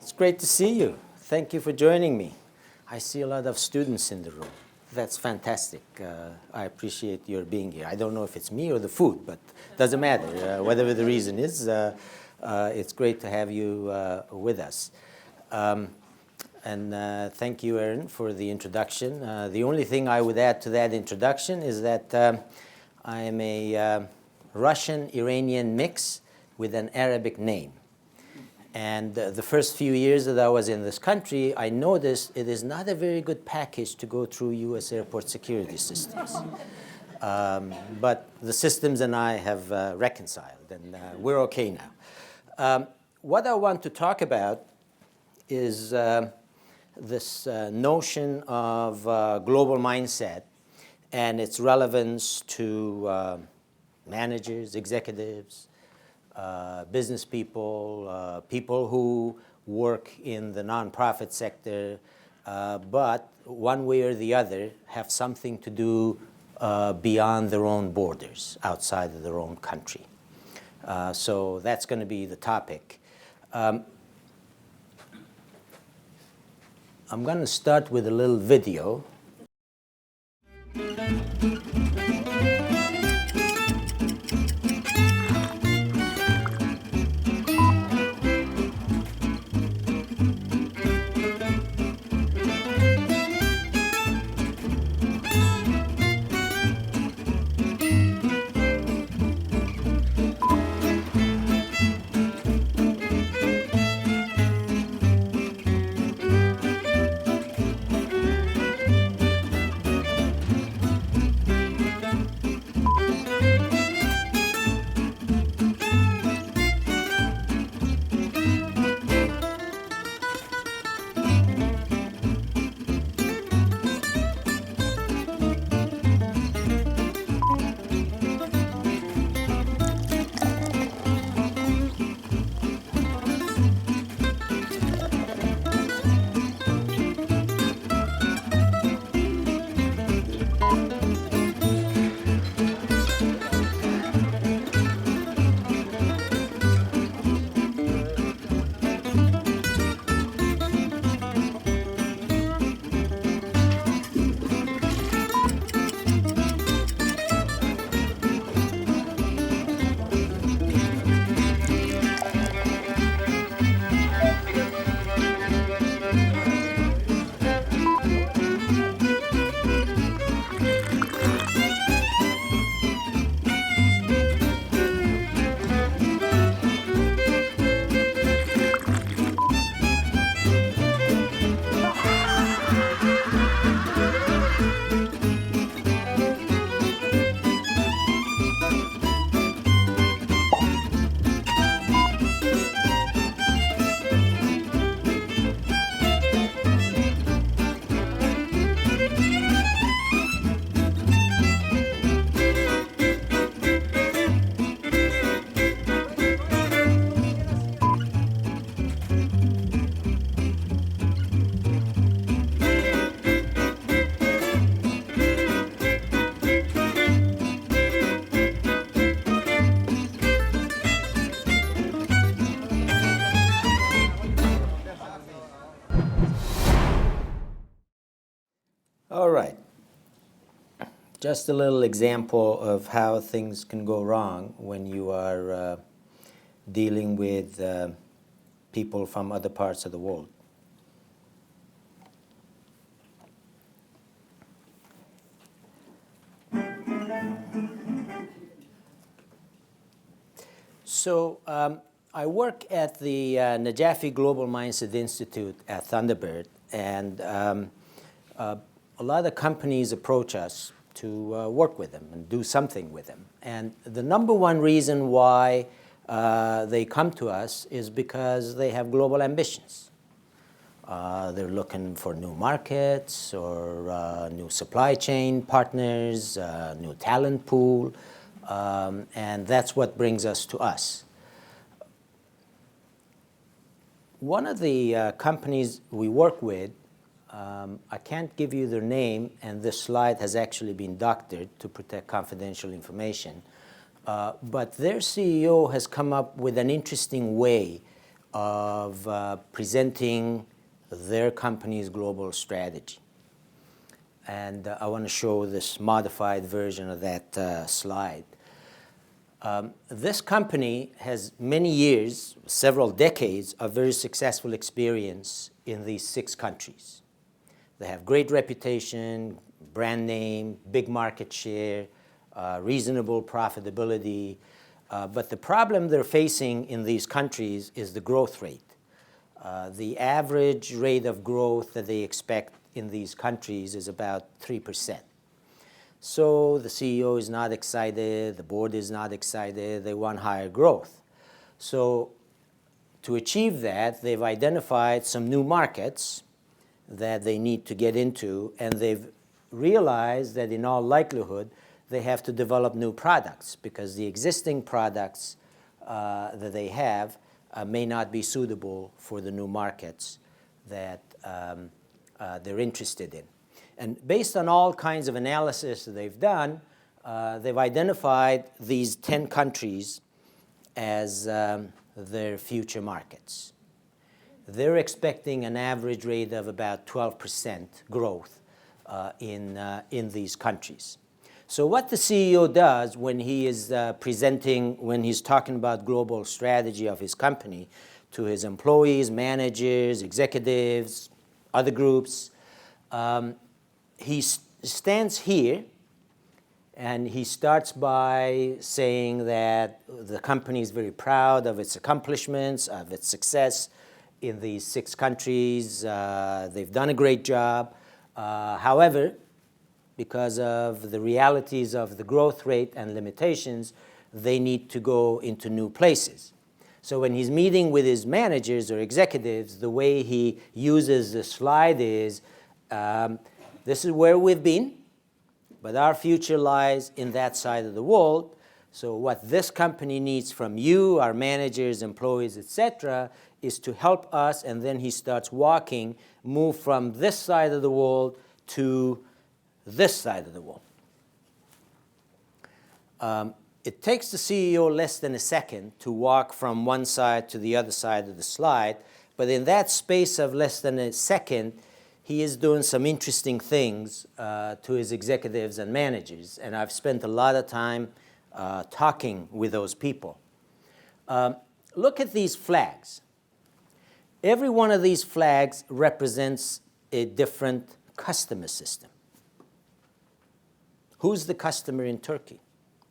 It's great to see you. Thank you for joining me. I see a lot of students in the room. That's fantastic. I appreciate your being here. I don't know if it's me or the food, but it doesn't matter. Whatever the reason is, it's great to have you with us. Thank you, Aaron, for the introduction. The only thing I would add to that introduction is that I am a Russian-Iranian mix with an Arabic name. And the first few years that I was in this country, I noticed it is not a very good package to go through U.S. airport security systems. But the systems and I have reconciled, and we're okay now. What I want to talk about is this notion of global mindset and its relevance to managers, executives, business people, people who work in the nonprofit sector, but one way or the other have something to do beyond their own borders, outside of their own country. So that's going to be the topic. I'm going to start with a little video. All right. Just a little example of how things can go wrong when you are dealing with people from other parts of the world. So I work at the Najafi Global Mindset Institute at Thunderbird, and a lot of companies approach us to work with them and do something with them. And the number one reason why they come to us is because they have global ambitions. They're looking for new markets or new supply chain partners, new talent pool, and that's what brings us to us. One of the companies we work with, I can't give you their name, and this slide has actually been doctored to protect confidential information. But their CEO has come up with an interesting way of presenting their company's global strategy. And I want to show this modified version of that slide. This company has many years, several decades, of very successful experience in these 6 countries. They have great reputation, brand name, big market share, reasonable profitability. But the problem they're facing in these countries is the growth rate. The average rate of growth that they expect in these countries is about 3%. So the CEO is not excited, the board is not excited, they want higher growth. So to achieve that, they've identified some new markets that they need to get into, and they've realized that in all likelihood, they have to develop new products because the existing products that they have may not be suitable for the new markets that they're interested in. And based on all kinds of analysis that they've done, they've identified these 10 countries as their future markets. They're expecting an average rate of about 12% growth in these countries. So what the CEO does when he is when he's talking about global strategy of his company to his employees, managers, executives, other groups, he stands here and he starts by saying that the company is very proud of its accomplishments, of its success in these 6 countries. They've done a great job. However, because of the realities of the growth rate and limitations, they need to go into new places. So when he's meeting with his managers or executives, the way he uses the slide is, this is where we've been, but our future lies in that side of the world. So what this company needs from you, our managers, employees, etc., is to help us, and then he starts walking, move from this side of the world to this side of the world. It takes the CEO less than a second to walk from one side to the other side of the slide, but in that space of less than a second, he is doing some interesting things to his executives and managers, and I've spent a lot of time talking with those people. Look at these flags. Every one of these flags represents a different customer system. Who's the customer in Turkey?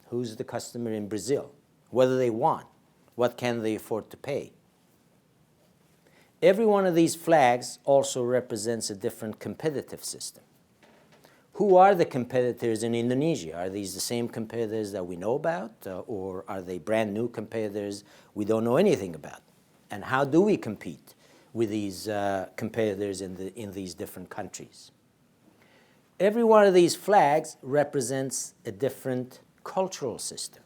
Who's the customer in Brazil? What do they want? What can they afford to pay? Every one of these flags also represents a different competitive system. Who are the competitors in Indonesia? Are these the same competitors that we know about, or are they brand new competitors we don't know anything about? And how do we compete with these competitors in these different countries? Every one of these flags represents a different cultural system.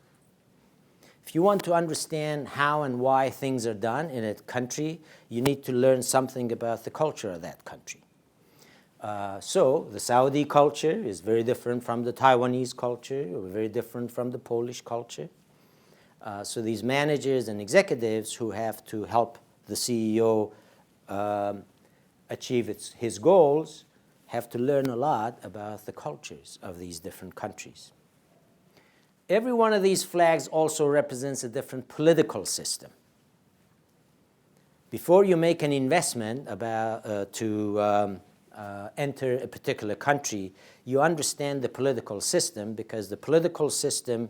If you want to understand how and why things are done in a country, you need to learn something about the culture of that country. So the Saudi culture is very different from the Taiwanese culture, or very different from the Polish culture. So these managers and executives who have to help the CEO achieve his goals have to learn a lot about the cultures of these different countries. Every one of these flags also represents a different political system. Before you make an investment to enter a particular country, you understand the political system, because the political system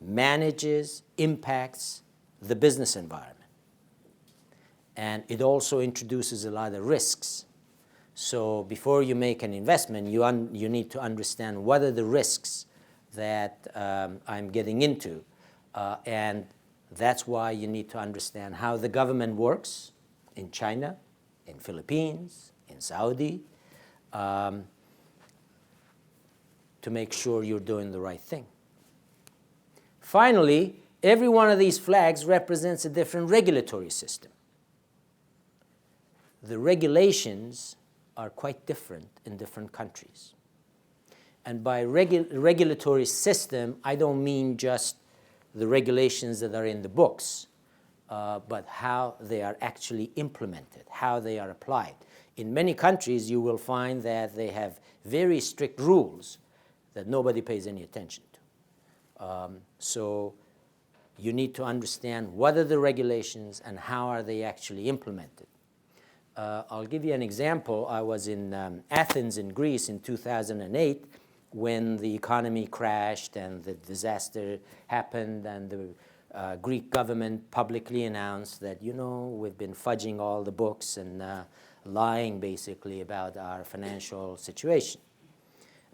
manages, impacts the business environment. And it also introduces a lot of risks. So before you make an investment, you need to understand what are the risks that I'm getting into. And that's why you need to understand how the government works in China, in Philippines, in Saudi, to make sure you're doing the right thing. Finally, every one of these flags represents a different regulatory system. The regulations are quite different in different countries. And by regulatory system, I don't mean just the regulations that are in the books. but how they are actually implemented, how they are applied. In many countries, you will find that they have very strict rules that nobody pays any attention to. So you need to understand what are the regulations and how are they actually implemented. I'll give you an example. I was in Athens in Greece in 2008 when the economy crashed and the disaster happened, and the Greek government publicly announced that, you know, we've been fudging all the books and lying basically about our financial situation.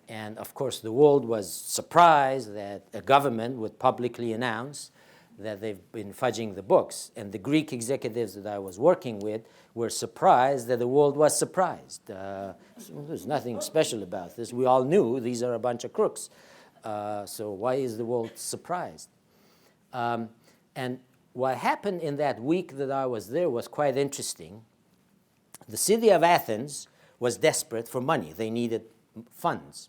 And of course, the world was surprised that a government would publicly announce that they've been fudging the books. And the Greek executives that I was working with were surprised that the world was surprised. There's nothing special about this. We all knew these are a bunch of crooks. So why is the world surprised? And what happened in that week that I was there was quite interesting. The city of Athens was desperate for money. They needed funds.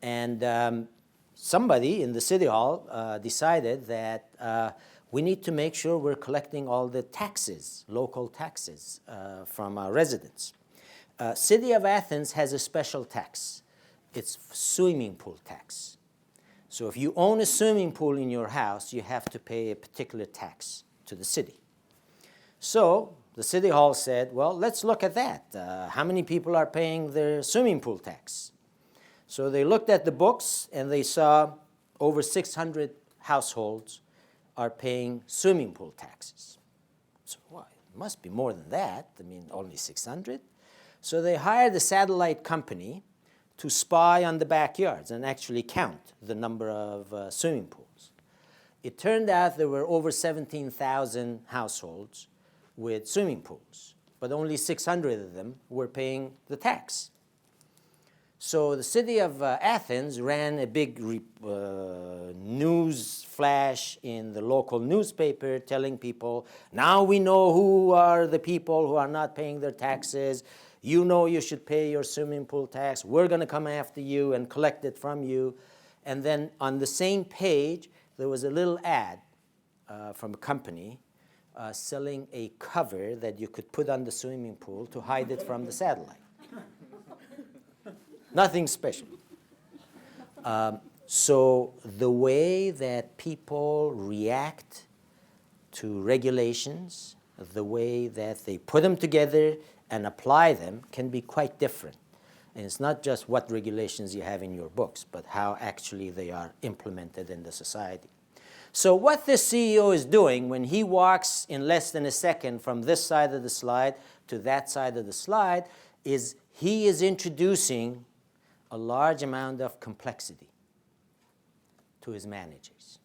And somebody in the city hall decided that we need to make sure we're collecting all the taxes, local taxes, from our residents. City of Athens has a special tax. It's swimming pool tax. So if you own a swimming pool in your house, you have to pay a particular tax to the city. So the city hall said, well, let's look at that. How many people are paying their swimming pool tax? So they looked at the books and they saw over 600 households are paying swimming pool taxes. So why? It must be more than that. I mean, only 600. So they hired a satellite company to spy on the backyards and actually count the number of swimming pools. It turned out there were over 17,000 households with swimming pools, but only 600 of them were paying the tax. So the city of Athens ran a big news flash in the local newspaper telling people, now we know who are the people who are not paying their taxes. You know you should pay your swimming pool tax. We're going to come after you and collect it from you. And then on the same page, there was a little ad from a company selling a cover that you could put on the swimming pool to hide it from the satellite. Nothing special. So the way that people react to regulations, the way that they put them together and apply them can be quite different. And it's not just what regulations you have in your books, but how actually they are implemented in the society. So what the CEO is doing when he walks in less than a second from this side of the slide to that side of the slide is he is introducing a large amount of complexity to his managers.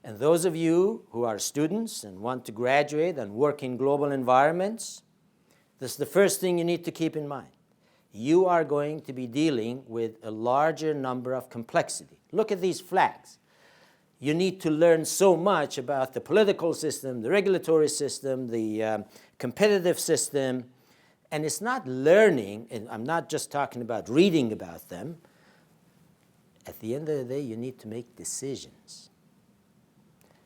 And those of you who are students and want to graduate and work in global environments, this is the first thing you need to keep in mind. You are going to be dealing with a larger number of complexity. Look at these flags. You need to learn so much about the political system, the regulatory system, the competitive system. And it's not learning, and I'm not just talking about reading about them. At the end of the day, you need to make decisions.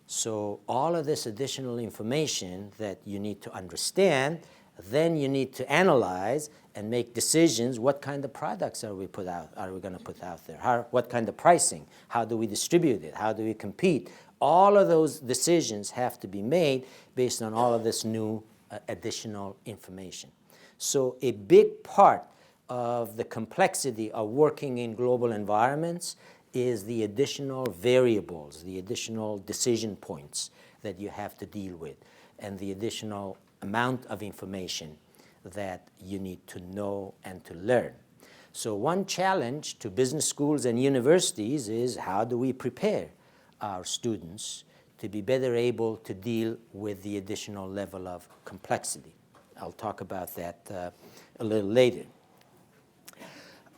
So all of this additional information that you need to understand, then you need to analyze and make decisions. What kind of products are we going to put out there? What kind of pricing? How do we distribute it? How do we compete? All of those decisions have to be made based on all of this new additional information. So a big part of the complexity of working in global environments is the additional variables, the additional decision points that you have to deal with, and the additional amount of information that you need to know and to learn. So one challenge to business schools and universities is how do we prepare our students to be better able to deal with the additional level of complexity. I'll talk about that a little later.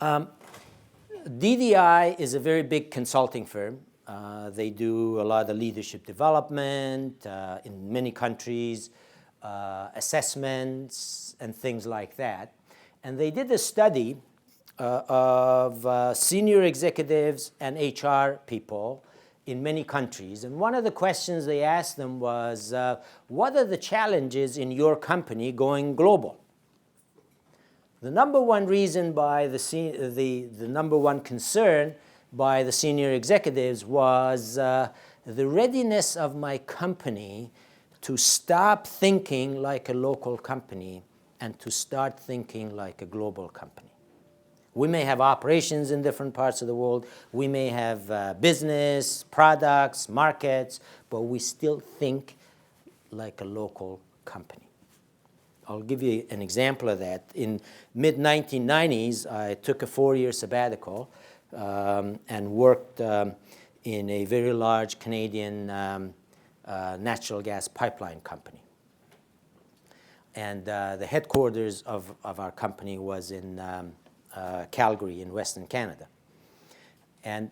DDI is a very big consulting firm. They do a lot of leadership development in many countries, assessments and things like that. And they did a study of senior executives and HR people in many countries. And one of the questions they asked them was, what are the challenges in your company going global? The number one reason by the number one concern by the senior executives was the readiness of my company to stop thinking like a local company and to start thinking like a global company. We may have operations in different parts of the world. We may have business, products, markets, but we still think like a local company. I'll give you an example of that. In mid-1990s, I took a 4-year sabbatical and worked in a very large Canadian natural gas pipeline company. And the headquarters of our company was in Calgary in Western Canada. And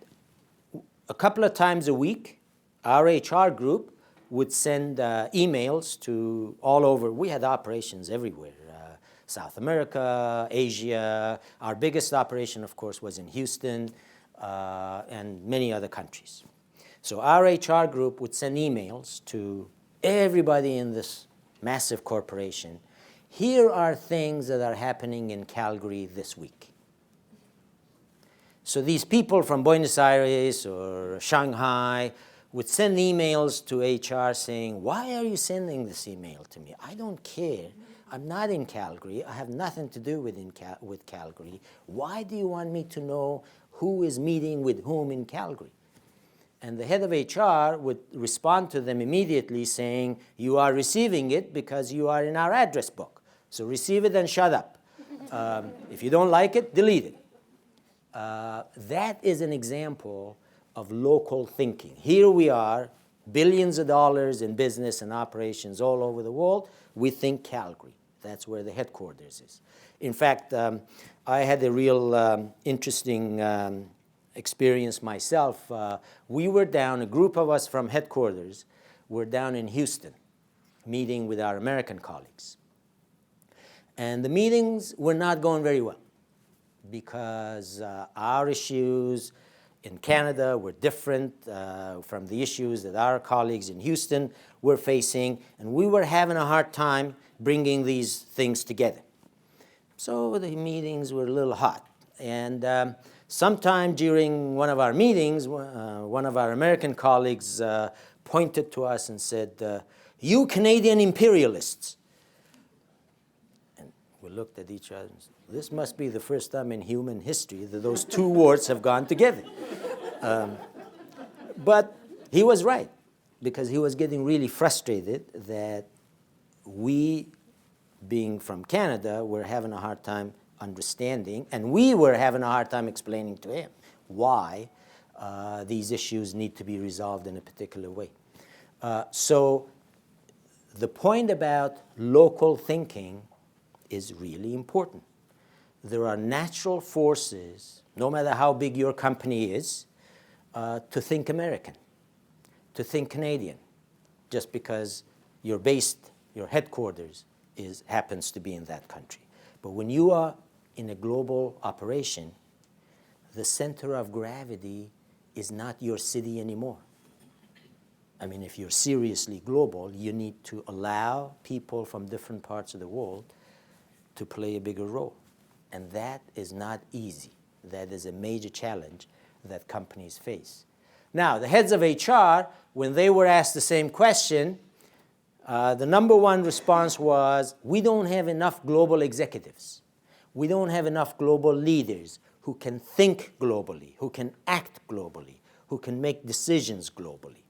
a couple of times a week, our HR group would send emails to all over. We had operations everywhere, South America, Asia. Our biggest operation, of course, was in Houston and many other countries. So our HR group would send emails to everybody in this massive corporation. Here are things that are happening in Calgary this week. So these people from Buenos Aires or Shanghai would send emails to HR saying, why are you sending this email to me? I don't care. I'm not in Calgary. I have nothing to do with Calgary. Why do you want me to know who is meeting with whom in Calgary? And the head of HR would respond to them immediately saying, you are receiving it because you are in our address book. So receive it and shut up. If you don't like it, delete it. That is an example of local thinking. Here we are, billions of dollars in business and operations all over the world. We think Calgary. That's where the headquarters is. In fact, I had a real interesting experience myself. We were down, a group of us from headquarters were down in Houston meeting with our American colleagues. And the meetings were not going very well because our issues in Canada were different from the issues that our colleagues in Houston were facing, and we were having a hard time bringing these things together. So the meetings were a little hot. And sometime during one of our meetings, one of our American colleagues pointed to us and said, you Canadian imperialists. And we looked at each other and said, this must be the first time in human history that those two words have gone together. But he was right, because he was getting really frustrated that we, being from Canada, were having a hard time understanding, and we were having a hard time explaining to him why these issues need to be resolved in a particular way. So the point about local thinking is really important. There are natural forces, no matter how big your company is, to think American, to think Canadian, just because you're based, your headquarters happens to be in that country. But when you are in a global operation, the center of gravity is not your city anymore. I mean, if you're seriously global, you need to allow people from different parts of the world to play a bigger role. And that is not easy. That is a major challenge that companies face. Now, the heads of HR, when they were asked the same question, the number one response was, we don't have enough global executives. We don't have enough global leaders who can think globally, who can act globally, who can make decisions globally.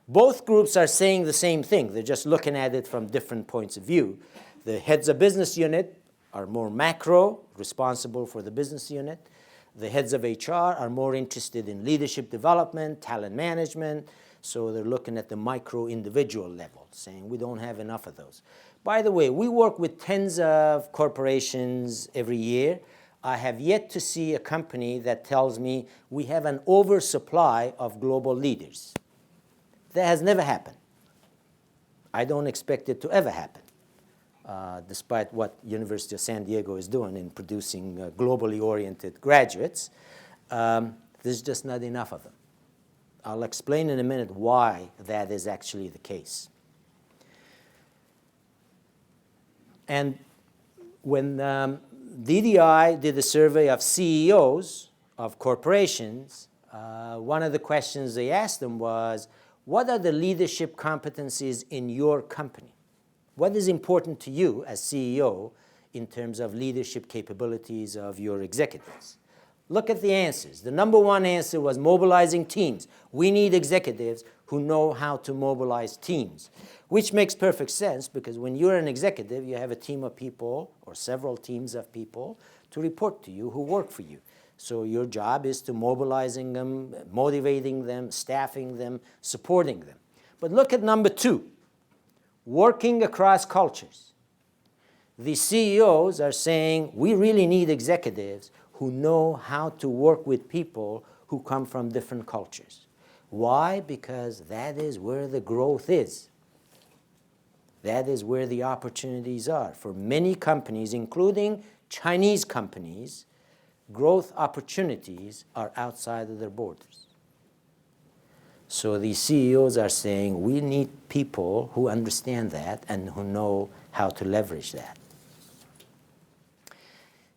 Both groups are saying the same thing. They're just looking at it from different points of view. The heads of business unit are more macro, responsible for the business unit. The heads of HR are more interested in leadership development, talent management, so they're looking at the micro individual level, saying we don't have enough of those. By the way, we work with tens of corporations every year. I have yet to see a company that tells me we have an oversupply of global leaders. That has never happened. I don't expect it to ever happen. Despite what University of San Diego is doing in producing globally oriented graduates, there's just not enough of them. I'll explain in a minute why that is actually the case. And when DDI did a survey of CEOs of corporations, one of the questions they asked them was, what are the leadership competencies in your company? What is important to you as CEO in terms of leadership capabilities of your executives? Look at the answers. The number one answer was mobilizing teams. We need executives who know how to mobilize teams, which makes perfect sense because when you're an executive, you have a team of people or several teams of people to report to you who work for you. So your job is to mobilizing them, motivating them, staffing them, supporting them. But look at number two, working across cultures. The CEOs are saying we really need executives who know how to work with people who come from different cultures. Why? Because that is where the growth is. That is where the opportunities are. For many companies, including Chinese companies, growth opportunities are outside of their borders. So the CEOs are saying we need people who understand that and who know how to leverage that.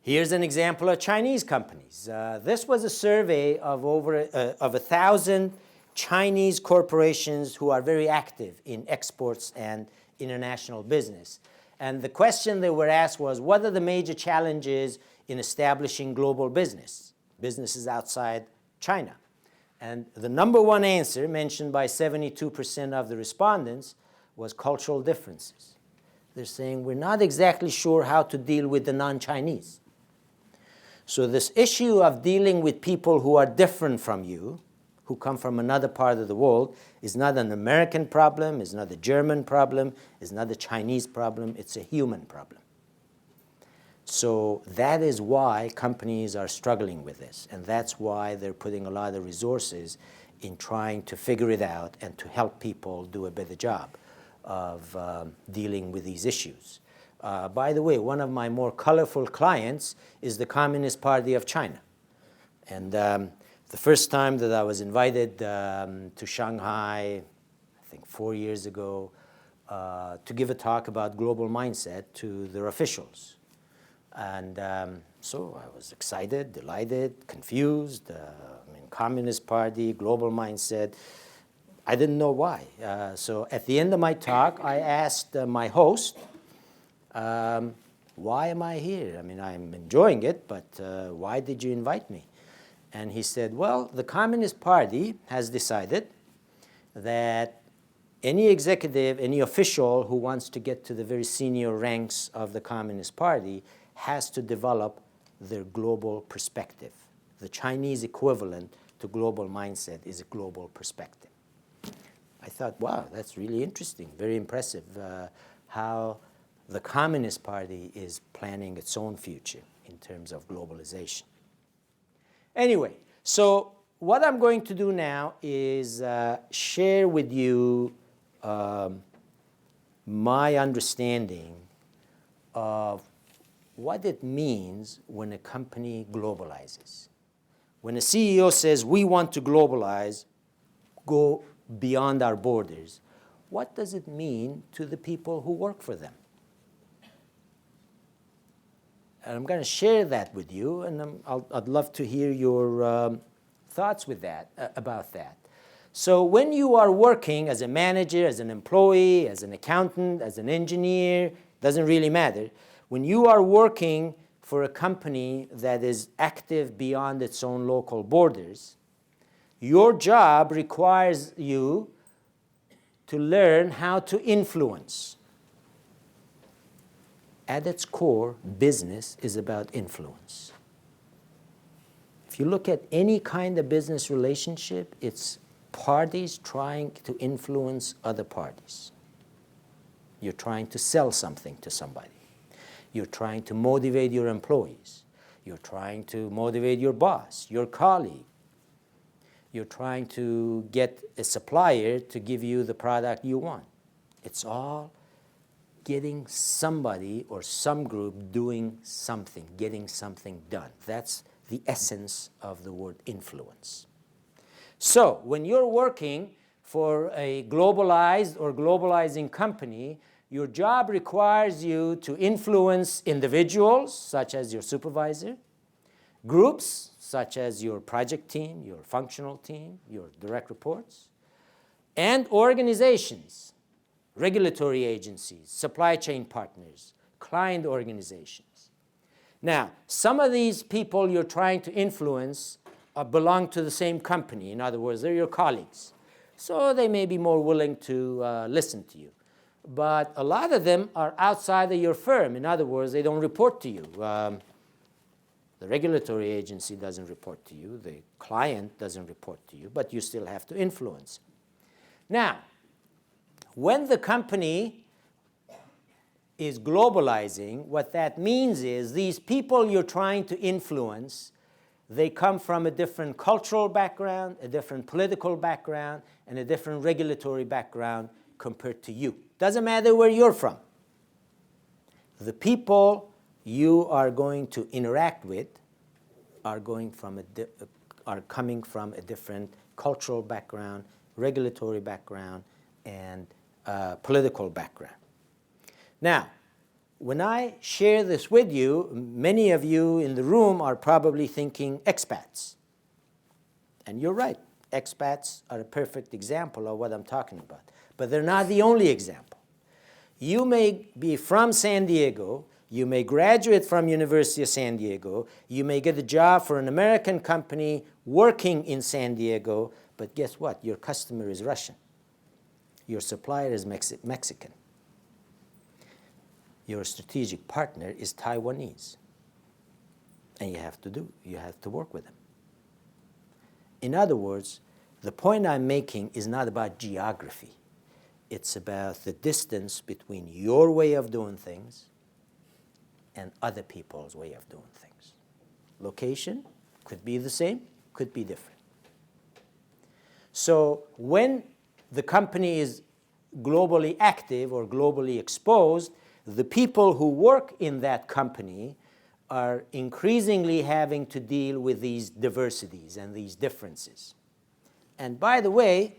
Here's an example of Chinese companies. This was a survey of over 1,000 Chinese corporations who are very active in exports and international business. And the question they were asked was, what are the major challenges in establishing global businesses outside China? And the number one answer mentioned by 72% of the respondents was cultural differences. They're saying we're not exactly sure how to deal with the non-Chinese. So this issue of dealing with people who are different from you, who come from another part of the world, is not an American problem, is not a German problem, is not a Chinese problem, it's a human problem. So that is why companies are struggling with this, and that's why they're putting a lot of resources in trying to figure it out and to help people do a better job of dealing with these issues. By the way, one of my more colorful clients is the Communist Party of China. And the first time that I was invited to Shanghai, I think 4 years ago, to give a talk about global mindset to their officials. And so I was excited, delighted, confused. Communist Party, global mindset. I didn't know why. So at the end of my talk, I asked my host, why am I here? I mean, I'm enjoying it, but why did you invite me? And he said, well, the Communist Party has decided that any executive, any official who wants to get to the very senior ranks of the Communist Party has to develop their global perspective. The Chinese equivalent to global mindset is a global perspective. I thought, wow, that's really interesting, very impressive, how the Communist Party is planning its own future in terms of globalization. Anyway, so what I'm going to do now is share with you my understanding of what it means when a company globalizes. When a CEO says, we want to globalize, go beyond our borders, what does it mean to the people who work for them? And I'm going to share that with you, and I'd love to hear your thoughts with that, about that. So when you are working as a manager, as an employee, as an accountant, as an engineer, doesn't really matter. When you are working for a company that is active beyond its own local borders, your job requires you to learn how to influence. At its core, business is about influence. If you look at any kind of business relationship, it's parties trying to influence other parties. You're trying to sell something to somebody. You're trying to motivate your employees. You're trying to motivate your boss, your colleague. You're trying to get a supplier to give you the product you want. It's all getting somebody or some group doing something, getting something done. That's the essence of the word influence. So when you're working for a globalized or globalizing company, your job requires you to influence individuals, such as your supervisor, groups, such as your project team, your functional team, your direct reports, and organizations, regulatory agencies, supply chain partners, client organizations. Now, some of these people you're trying to influence belong to the same company. In other words, they're your colleagues. So they may be more willing to listen to you. But a lot of them are outside of your firm. In other words, they don't report to you. The regulatory agency doesn't report to you. The client doesn't report to you, but you still have to influence. Now, when the company is globalizing, what that means is these people you're trying to influence, they come from a different cultural background, a different political background, and a different regulatory background compared to you. Doesn't matter where you're from. The people you are going to interact with are coming from a different cultural background, regulatory background, and political background. Now, when I share this with you, many of you in the room are probably thinking expats. And you're right. Expats are a perfect example of what I'm talking about. But they're not the only example. You may be from San Diego. You may graduate from University of San Diego. You may get a job for an American company working in San Diego. But guess what? Your customer is Russian. Your supplier is Mexican. Your strategic partner is Taiwanese. And you have to work with them. In other words, the point I'm making is not about geography. It's about the distance between your way of doing things and other people's way of doing things. Location could be the same, could be different. So when the company is globally active or globally exposed, the people who work in that company are increasingly having to deal with these diversities and these differences. And by the way,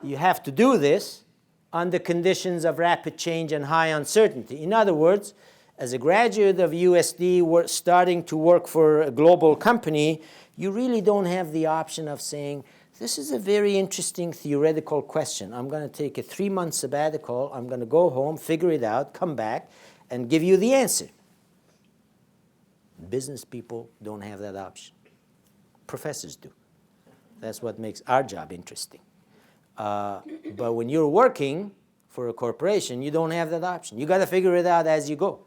you have to do this under conditions of rapid change and high uncertainty. In other words, as a graduate of USD starting to work for a global company, you really don't have the option of saying, this is a very interesting theoretical question. I'm going to take a 3-month sabbatical. I'm going to go home, figure it out, come back, and give you the answer. Business people don't have that option. Professors do. That's what makes our job interesting. But when you're working for a corporation, you don't have that option. You got to figure it out as you go.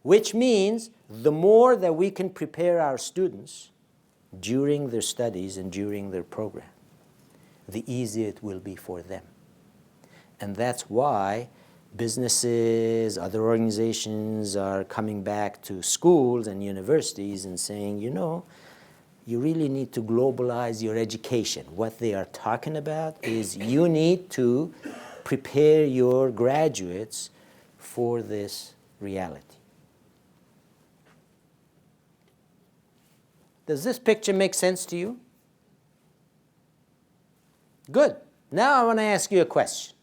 Which means the more that we can prepare our students during their studies and during their program, the easier it will be for them. And that's why businesses, other organizations are coming back to schools and universities and saying, you know, you really need to globalize your education. What they are talking about is you need to prepare your graduates for this reality. Does this picture make sense to you? Good. Now I want to ask you a question.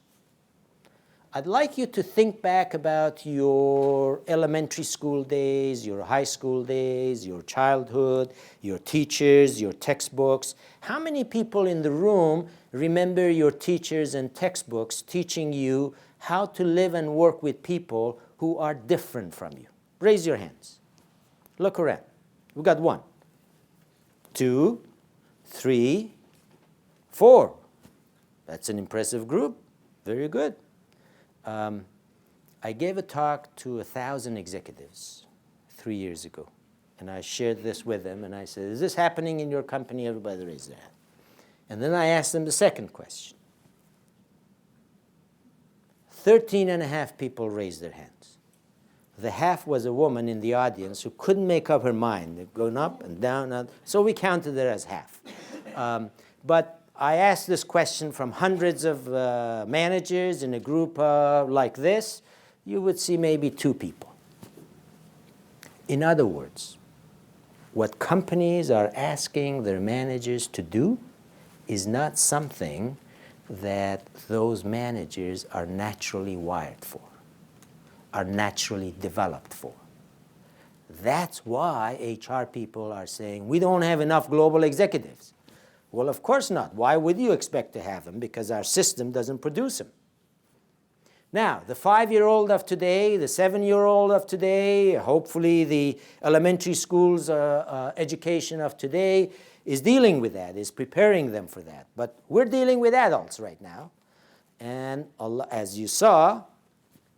I'd like you to think back about your elementary school days, your high school days, your childhood, your teachers, your textbooks. How many people in the room remember your teachers and textbooks teaching you how to live and work with people who are different from you? Raise your hands. Look around. We've got 1, 2, 3, 4. That's an impressive group. Very good. I gave a talk to 1,000 executives 3 years ago. And I shared this with them. And I said, is this happening in your company? Everybody raised their hand. And then I asked them the second question. 13.5 people raised their hands. The half was a woman in the audience who couldn't make up her mind. They're going up and down. And so we counted it as half. But I asked this question from hundreds of managers in a group like this. You would see maybe 2 people. In other words, what companies are asking their managers to do is not something that those managers are naturally wired for, are naturally developed for. That's why HR people are saying, we don't have enough global executives. Well, of course not. Why would you expect to have them? Because our system doesn't produce them. Now, the 5-year-old of today, the 7-year-old of today, hopefully the elementary school's education of today is dealing with that, is preparing them for that. But we're dealing with adults right now. And as you saw,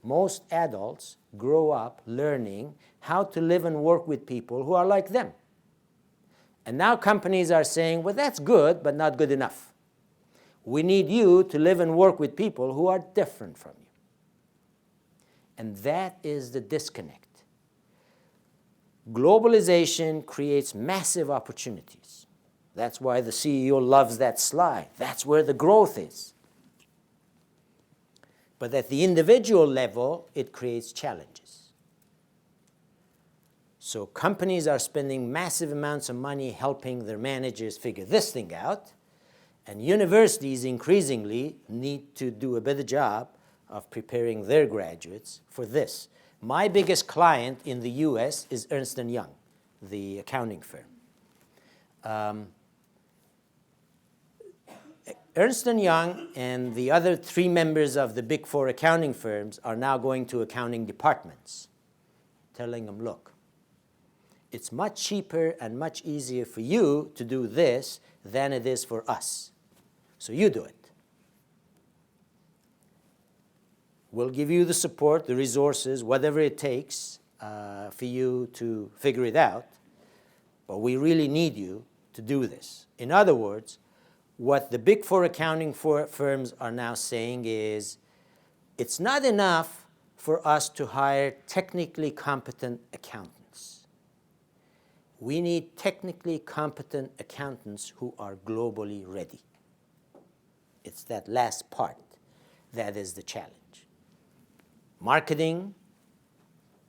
most adults grow up learning how to live and work with people who are like them. And now companies are saying, well, that's good, but not good enough. We need you to live and work with people who are different from you. And that is the disconnect. Globalization creates massive opportunities. That's why the CEO loves that slide. That's where the growth is. But at the individual level, it creates challenges. So companies are spending massive amounts of money helping their managers figure this thing out, and universities increasingly need to do a better job of preparing their graduates for this. My biggest client in the US is Ernst & Young, the accounting firm. Ernst & Young and the other 3 members of the big 4 accounting firms are now going to accounting departments, telling them, look, it's much cheaper and much easier for you to do this than it is for us. So you do it. We'll give you the support, the resources, whatever it takes for you to figure it out, but we really need you to do this. In other words, what the big 4 accounting firms are now saying is, it's not enough for us to hire technically competent accountants. We need technically competent accountants who are globally ready. It's that last part that is the challenge. Marketing,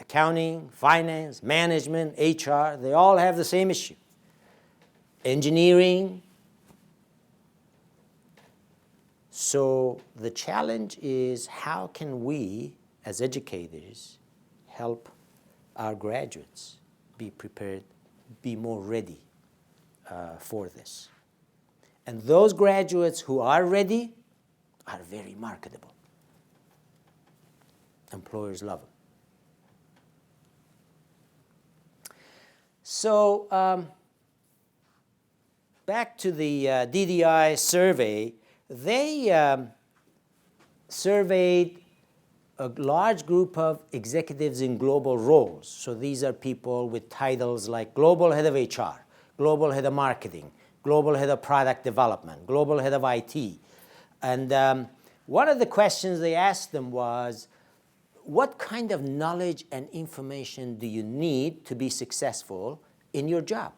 accounting, finance, management, HR, they all have the same issue. Engineering. So the challenge is, how can we, as educators, help our graduates be prepared, be more ready for this? And those graduates who are ready are very marketable. Employers love them. So back to the DDI survey, they surveyed a large group of executives in global roles. So these are people with titles like global head of HR, global head of marketing, global head of product development, global head of IT. And one of the questions they asked them was, what kind of knowledge and information do you need to be successful in your job?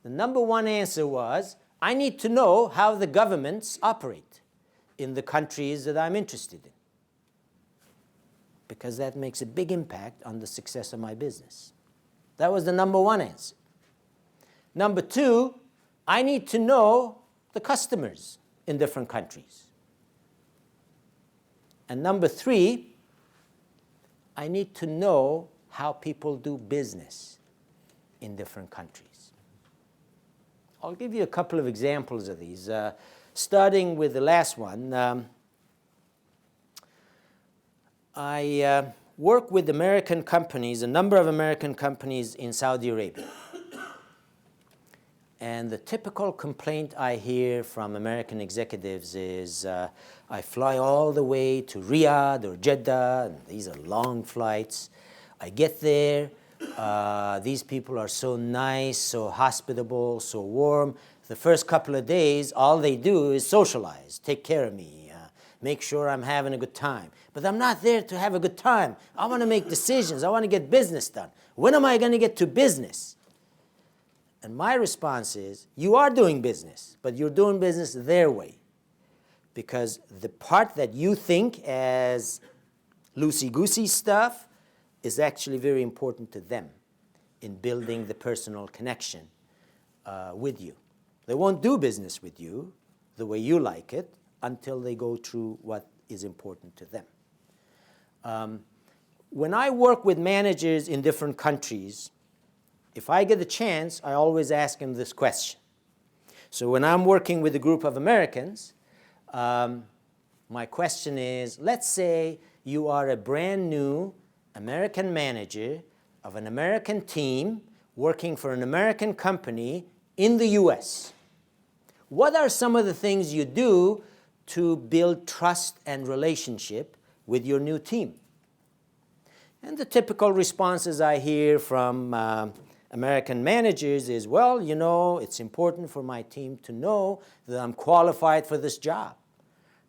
The number 1 answer was, I need to know how the governments operate in the countries that I'm interested in, because that makes a big impact on the success of my business. That was the number 1 answer. Number 2, I need to know the customers in different countries. And number 3, I need to know how people do business in different countries. I'll give you a couple of examples of these. Starting with the last one, I work with American companies, a number of American companies in Saudi Arabia. And the typical complaint I hear from American executives is, I fly all the way to Riyadh or Jeddah, and these are long flights. I get there, these people are so nice, so hospitable, so warm. The first couple of days, all they do is socialize, take care of me, make sure I'm having a good time. But I'm not there to have a good time. I want to make decisions. I want to get business done. When am I going to get to business? And my response is, you are doing business, but you're doing business their way. Because the part that you think as loosey-goosey stuff is actually very important to them in building the personal connection with you. They won't do business with you the way you like it until they go through what is important to them. When I work with managers in different countries, if I get a chance, I always ask them this question. So when I'm working with a group of Americans, my question is, let's say you are a brand new American manager of an American team working for an American company in the US. What are some of the things you do to build trust and relationship with your new team? And the typical responses I hear from American managers is, well, you know, it's important for my team to know that I'm qualified for this job,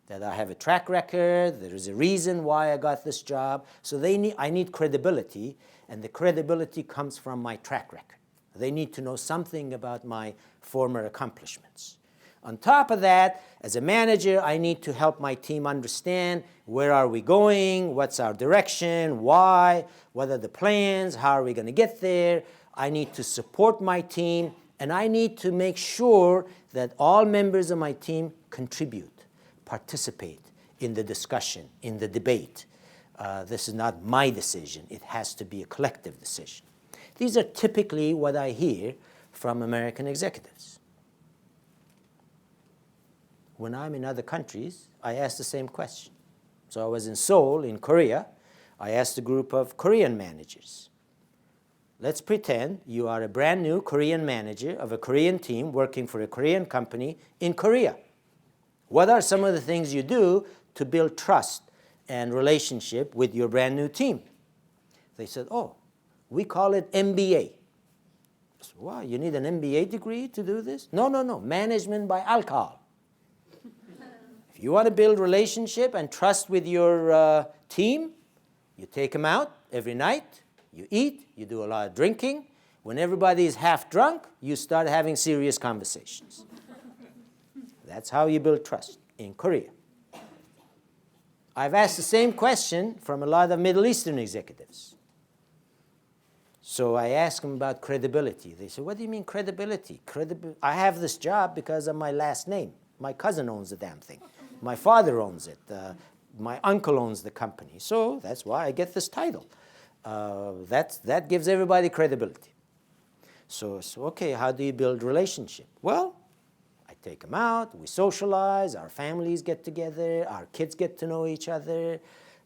that I have a track record, there is a reason why I got this job. So I need credibility, and the credibility comes from my track record. They need to know something about my former accomplishments. On top of that, as a manager, I need to help my team understand where are we going, what's our direction, why, what are the plans, how are we going to get there. I need to support my team, and I need to make sure that all members of my team contribute, participate in the discussion, in the debate. This is not my decision. It has to be a collective decision. These are typically what I hear from American executives. When I'm in other countries, I ask the same question. So I was in Seoul, in Korea. I asked a group of Korean managers. Let's pretend you are a brand new Korean manager of a Korean team working for a Korean company in Korea. What are some of the things you do to build trust and relationship with your brand new team? They said, oh, we call it MBA. I said, wow, you need an MBA degree to do this? No, management by alcohol. If you want to build relationship and trust with your team, you take them out every night, you eat, you do a lot of drinking. When everybody is half drunk, you start having serious conversations. That's how you build trust in Korea. I've asked the same question from a lot of Middle Eastern executives. So I asked them about credibility. They said, what do you mean credibility? I have this job because of my last name. My cousin owns the damn thing. My father owns it. My uncle owns the company. So that's why I get this title. That gives everybody credibility. So okay, how do you build relationship? Well, I take them out, we socialize, our families get together, our kids get to know each other,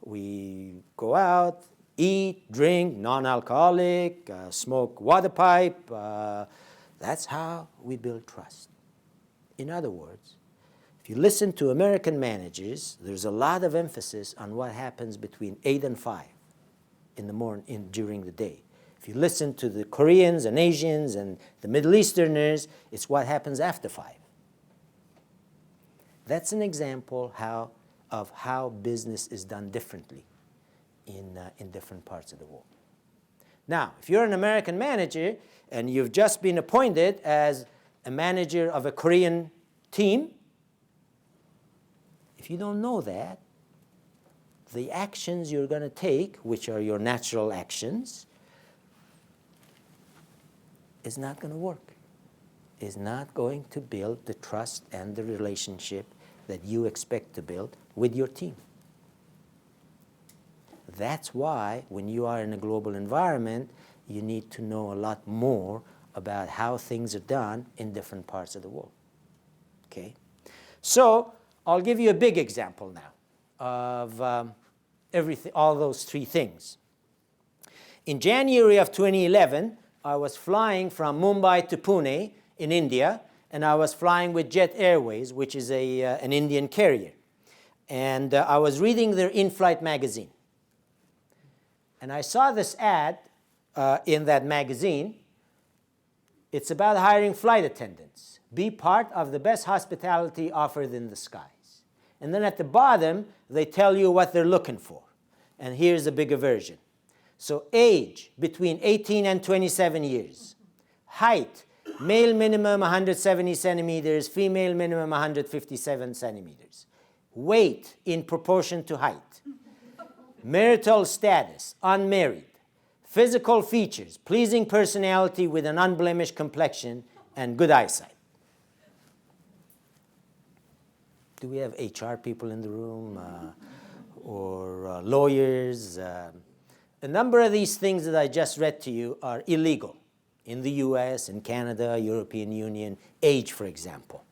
we go out, eat, drink, non-alcoholic, smoke water pipe. That's how we build trust. In other words, if you listen to American managers, there's a lot of emphasis on what happens between 8 and 5 in the morning, during the day. If you listen to the Koreans and Asians and the Middle Easterners, it's what happens after 5. That's an example of how business is done differently in different parts of the world. Now, if you're an American manager and you've just been appointed as a manager of a Korean team, if you don't know that, the actions you're going to take, which are your natural actions, is not going to work. Is not going to build the trust and the relationship that you expect to build with your team. That's why when you are in a global environment, you need to know a lot more about how things are done in different parts of the world. Okay? So I'll give you a big example now of all those 3 things. In January of 2011, I was flying from Mumbai to Pune in India, and I was flying with Jet Airways, which is an Indian carrier. And I was reading their in-flight magazine. And I saw this ad in that magazine. It's about hiring flight attendants. Be part of the best hospitality offered in the skies. And then at the bottom, they tell you what they're looking for. And here's a bigger version. So age, between 18 and 27 years. Height, male minimum 170 centimeters, female minimum 157 centimeters. Weight in proportion to height. Marital status, unmarried. Physical features, pleasing personality with an unblemished complexion and good eyesight. Do we have HR people in the room? Or lawyers? A number of these things that I just read to you are illegal in the US, in Canada, European Union, age, for example.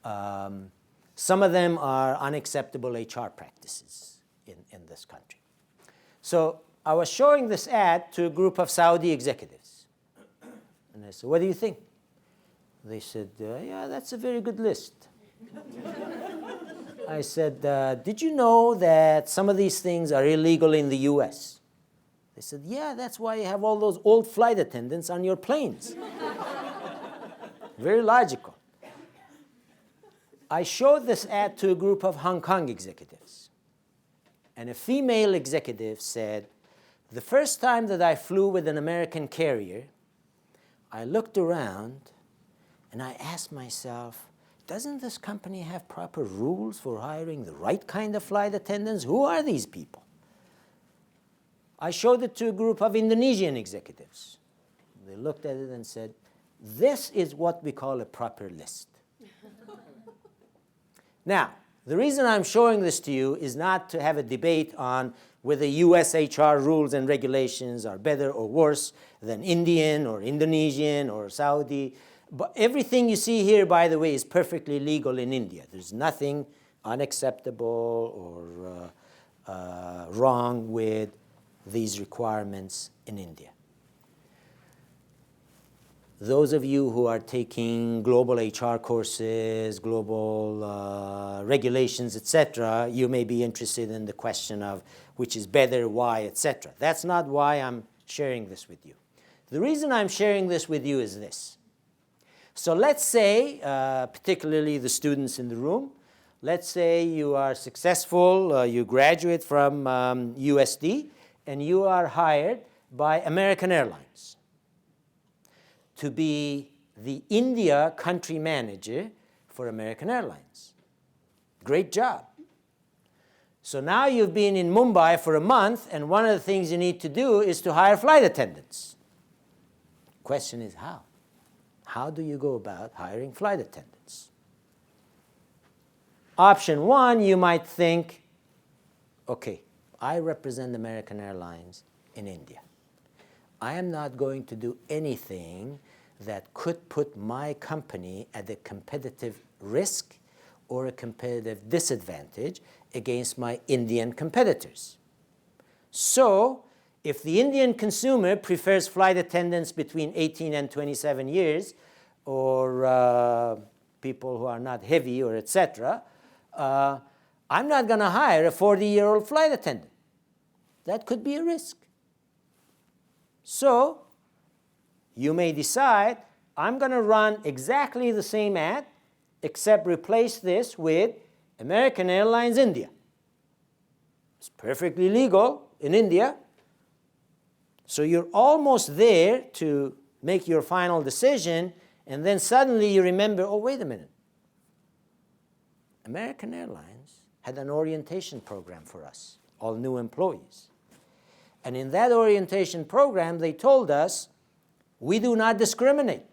Some of them are unacceptable HR practices in this country. So I was showing this ad to a group of Saudi executives. And I said, what do you think? They said, yeah, that's a very good list. I said, did you know that some of these things are illegal in the US? They said, yeah, that's why you have all those old flight attendants on your planes. Very logical. I showed this ad to a group of Hong Kong executives. And a female executive said, the first time that I flew with an American carrier, I looked around and I asked myself, doesn't this company have proper rules for hiring the right kind of flight attendants? Who are these people? I showed it to a group of Indonesian executives. They looked at it and said, this is what we call a proper list. Now, the reason I'm showing this to you is not to have a debate on whether US HR rules and regulations are better or worse than Indian or Indonesian or Saudi. But everything you see here, by the way, is perfectly legal in India. There's nothing unacceptable or wrong with these requirements in India. Those of you who are taking global HR courses, global regulations, etc., you may be interested in the question of which is better, why, etc. That's not why I'm sharing this with you. The reason I'm sharing this with you is this. So let's say, particularly the students in the room, let's say you are successful, you graduate from USD, and you are hired by American Airlines to be the India country manager for American Airlines. Great job. So now you've been in Mumbai for a month, and one of the things you need to do is to hire flight attendants. Question is how? How do you go about hiring flight attendants? Option one, you might think, okay, I represent American Airlines in India. I am not going to do anything that could put my company at a competitive risk or a competitive disadvantage against my Indian competitors. So, if the Indian consumer prefers flight attendants between 18 and 27 years, or people who are not heavy, or etc., I'm not going to hire a 40-year-old flight attendant. That could be a risk. So, you may decide, I'm going to run exactly the same ad, except replace this with American Airlines India. It's perfectly legal in India. So you're almost there to make your final decision, and then suddenly you remember, oh, wait a minute. American Airlines had an orientation program for us, all new employees. And in that orientation program, they told us, we do not discriminate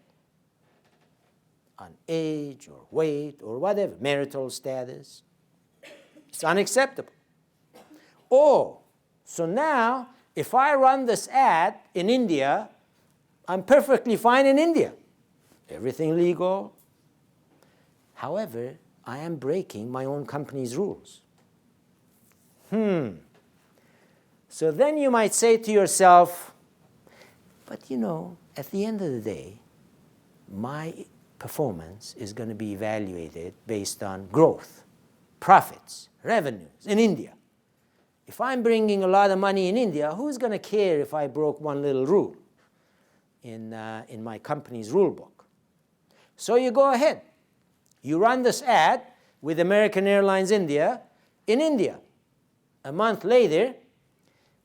on age or weight or whatever, marital status. It's unacceptable. Oh, so now, if I run this ad in India, I'm perfectly fine in India. Everything legal. However, I am breaking my own company's rules. So then you might say to yourself, but you know, at the end of the day, my performance is going to be evaluated based on growth, profits, revenues in India. If I'm bringing a lot of money in India, who's going to care if I broke one little rule in my company's rule book? So you go ahead. You run this ad with American Airlines India in India. A month later,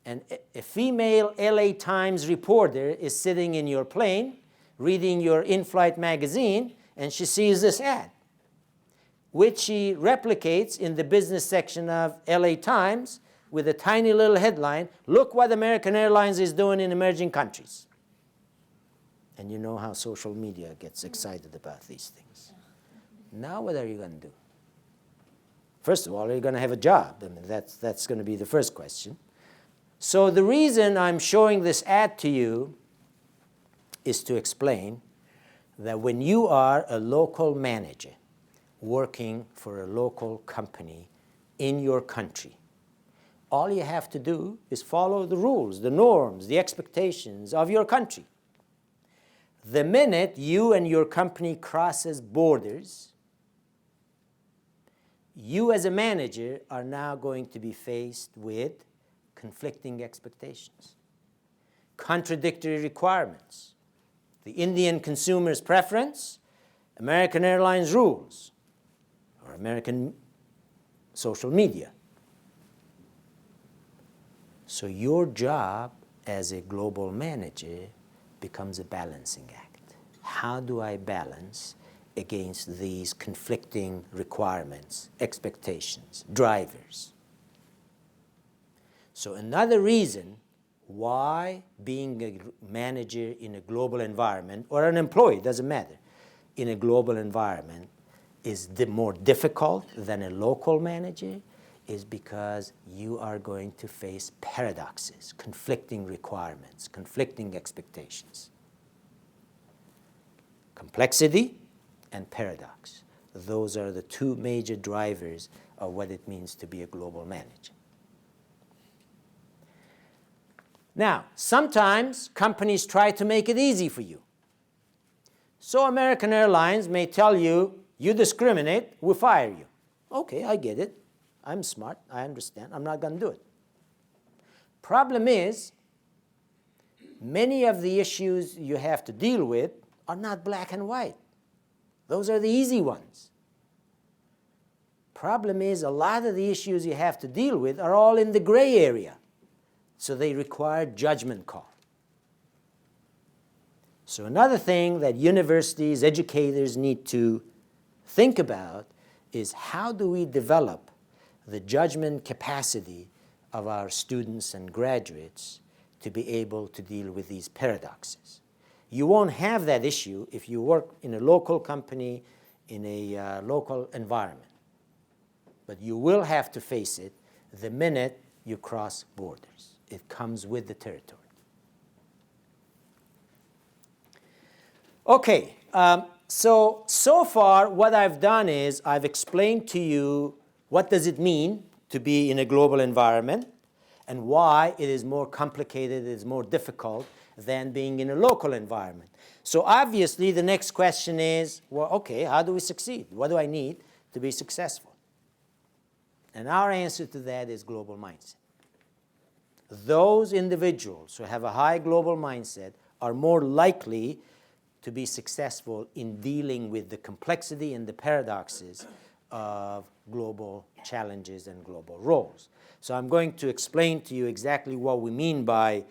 and a female LA Times reporter is sitting in your plane, reading your in-flight magazine, and she sees this ad, which she replicates in the business section of LA Times with a tiny little headline, look what American Airlines is doing in emerging countries. And you know how social media gets excited about these things. Now what are you going to do? First of all, are you going to have a job? I mean, that's going to be the first question. So the reason I'm showing this ad to you is to explain that when you are a local manager working for a local company in your country, all you have to do is follow the rules, the norms, the expectations of your country. The minute you and your company crosses borders, you as a manager are now going to be faced with conflicting expectations, contradictory requirements, the Indian consumer's preference, American Airlines rules, or American social media. So your job as a global manager becomes a balancing act. How do I balance against these conflicting requirements, expectations, drivers? So another reason why being a manager in a global environment, or an employee, doesn't matter, in a global environment is more difficult than a local manager is because you are going to face paradoxes, conflicting requirements, conflicting expectations. Complexity and paradox. Those are the two major drivers of what it means to be a global manager. Now, sometimes companies try to make it easy for you. So American Airlines may tell you, you discriminate, we fire you. Okay, I get it. I'm smart, I understand, I'm not going to do it. Problem is, many of the issues you have to deal with are not black and white. Those are the easy ones. Problem is, a lot of the issues you have to deal with are all in the gray area. So they require judgment call. So another thing that universities, educators need to think about is how do we develop the judgment capacity of our students and graduates to be able to deal with these paradoxes. You won't have that issue if you work in a local company, in a local environment. But you will have to face it the minute you cross borders. It comes with the territory. Okay, so far what I've done is I've explained to you what does it mean to be in a global environment and why it is more complicated, it is more difficult than being in a local environment. So obviously the next question is, well, okay, how do we succeed? What do I need to be successful? And our answer to that is global mindset. Those individuals who have a high global mindset are more likely to be successful in dealing with the complexity and the paradoxes of global challenges and global roles. So I'm going to explain to you exactly what we mean by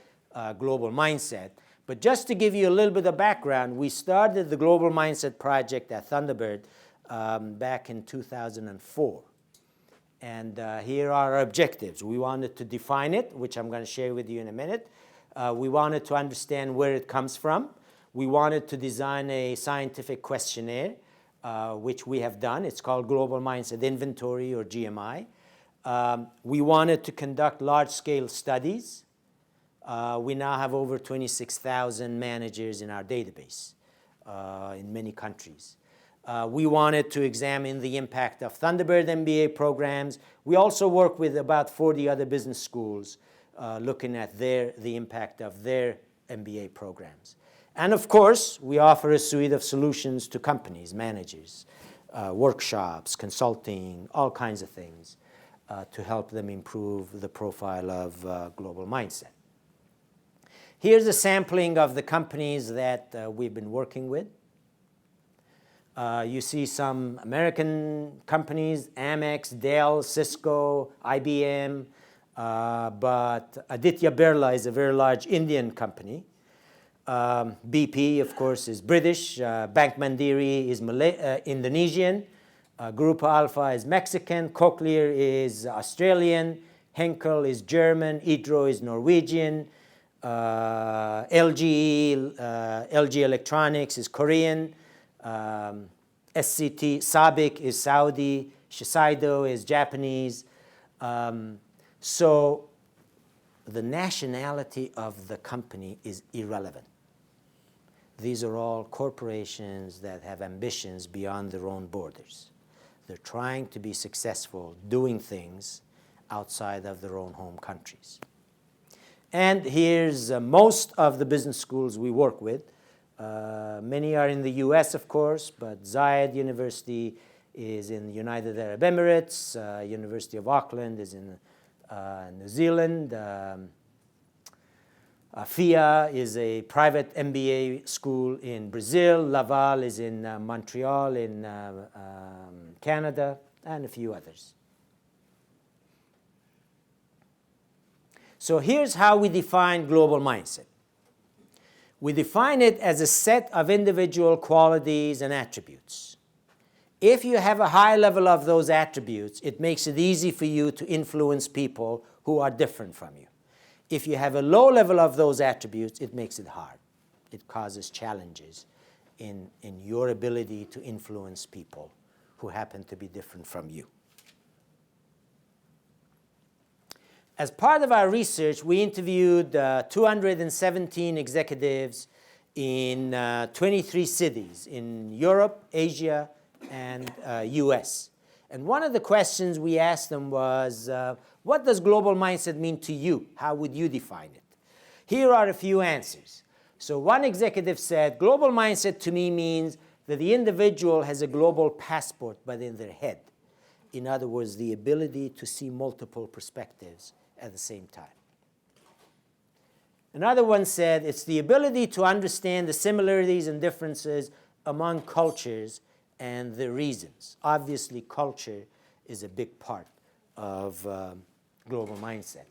global mindset. But just to give you a little bit of background, we started the Global Mindset Project at Thunderbird back in 2004. And here are our objectives. We wanted to define it, which I'm going to share with you in a minute. We wanted to understand where it comes from. We wanted to design a scientific questionnaire, which we have done. It's called Global Mindset Inventory, or GMI. We wanted to conduct large-scale studies. We now have over 26,000 managers in our database in many countries. We wanted to examine the impact of Thunderbird MBA programs. We also work with about 40 other business schools looking at the impact of their MBA programs. And of course, we offer a suite of solutions to companies, managers, workshops, consulting, all kinds of things to help them improve the profile of global mindset. Here's a sampling of the companies that we've been working with. You see some American companies, Amex, Dell, Cisco, IBM, but Aditya Birla is a very large Indian company. BP, of course, is British. Bank Mandiri is Indonesian. Grupo Alpha is Mexican. Cochlear is Australian. Henkel is German. Idro is Norwegian. LG Electronics is Korean. SCT, Sabic is Saudi, Shiseido is Japanese. So the nationality of the company is irrelevant. These are all corporations that have ambitions beyond their own borders. They're trying to be successful doing things outside of their own home countries. And here's most of the business schools we work with. Many are in the US, of course, but Zayed University is in the United Arab Emirates. University of Auckland is in New Zealand. FIA is a private MBA school in Brazil. Laval is in Montreal in Canada, and a few others. So here's how we define global mindset. We define it as a set of individual qualities and attributes. If you have a high level of those attributes, it makes it easy for you to influence people who are different from you. If you have a low level of those attributes, it makes it hard. It causes challenges in your ability to influence people who happen to be different from you. As part of our research, we interviewed 217 executives in 23 cities in Europe, Asia, and US. And one of the questions we asked them was, what does global mindset mean to you? How would you define it? Here are a few answers. So one executive said, global mindset to me means that the individual has a global passport, but in their head. In other words, the ability to see multiple perspectives at the same time. Another one said, it's the ability to understand the similarities and differences among cultures and the reasons. Obviously, culture is a big part of global mindset.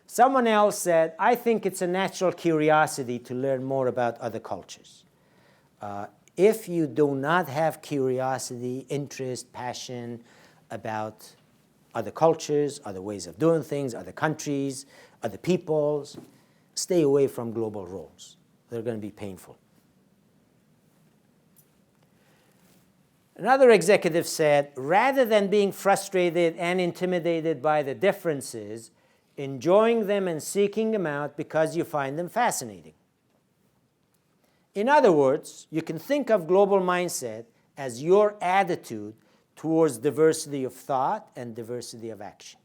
Someone else said, I think it's a natural curiosity to learn more about other cultures. If you do not have curiosity, interest, passion about other cultures, other ways of doing things, other countries, other peoples, stay away from global roles. They're going to be painful. Another executive said, rather than being frustrated and intimidated by the differences, enjoying them and seeking them out because you find them fascinating. In other words, you can think of global mindset as your attitude towards diversity of thought and diversity of action.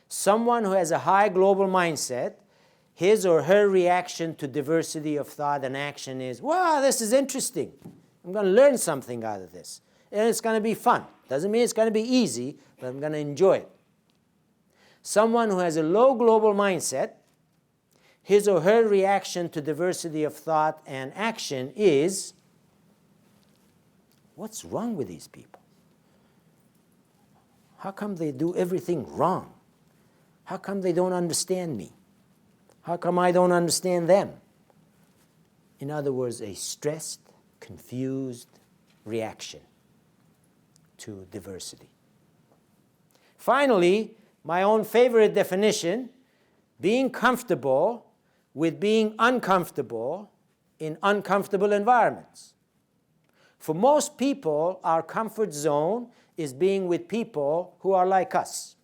Someone who has a high global mindset, his or her reaction to diversity of thought and action is, wow, this is interesting. I'm going to learn something out of this. And it's going to be fun. Doesn't mean it's going to be easy, but I'm going to enjoy it. Someone who has a low global mindset, his or her reaction to diversity of thought and action is, what's wrong with these people? How come they do everything wrong? How come they don't understand me? How come I don't understand them? In other words, a stressed, confused reaction to diversity. Finally, my own favorite definition, being comfortable with being uncomfortable in uncomfortable environments. For most people, our comfort zone is being with people who are like us.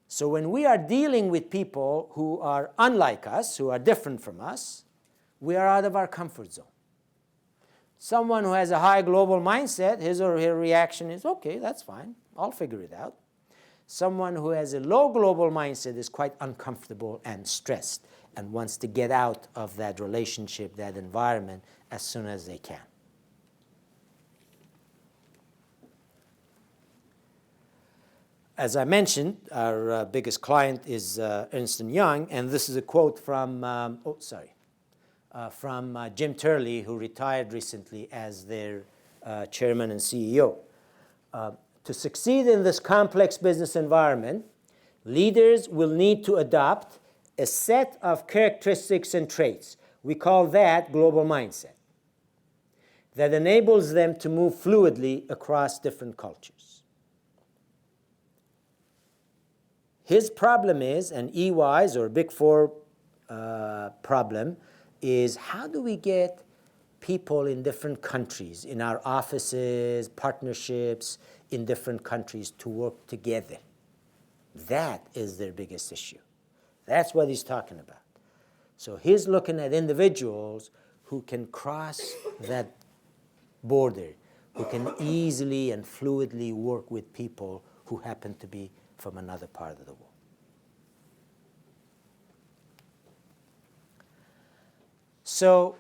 So when we are dealing with people who are unlike us, who are different from us, we are out of our comfort zone. Someone who has a high global mindset, his or her reaction is, okay, that's fine, I'll figure it out. Someone who has a low global mindset is quite uncomfortable and stressed and wants to get out of that relationship, that environment, as soon as they can. As I mentioned, our biggest client is Ernst & Young, and this is a quote from, Jim Turley, who retired recently as their chairman and CEO. To succeed in this complex business environment, leaders will need to adopt a set of characteristics and traits. We call that global mindset, that enables them to move fluidly across different cultures. His problem is, and EY's or Big Four problem, is how do we get people in different countries, in our offices, partnerships in different countries to work together. That is their biggest issue. That's what he's talking about. So he's looking at individuals who can cross that border, who can easily and fluidly work with people who happen to be from another part of the world. So,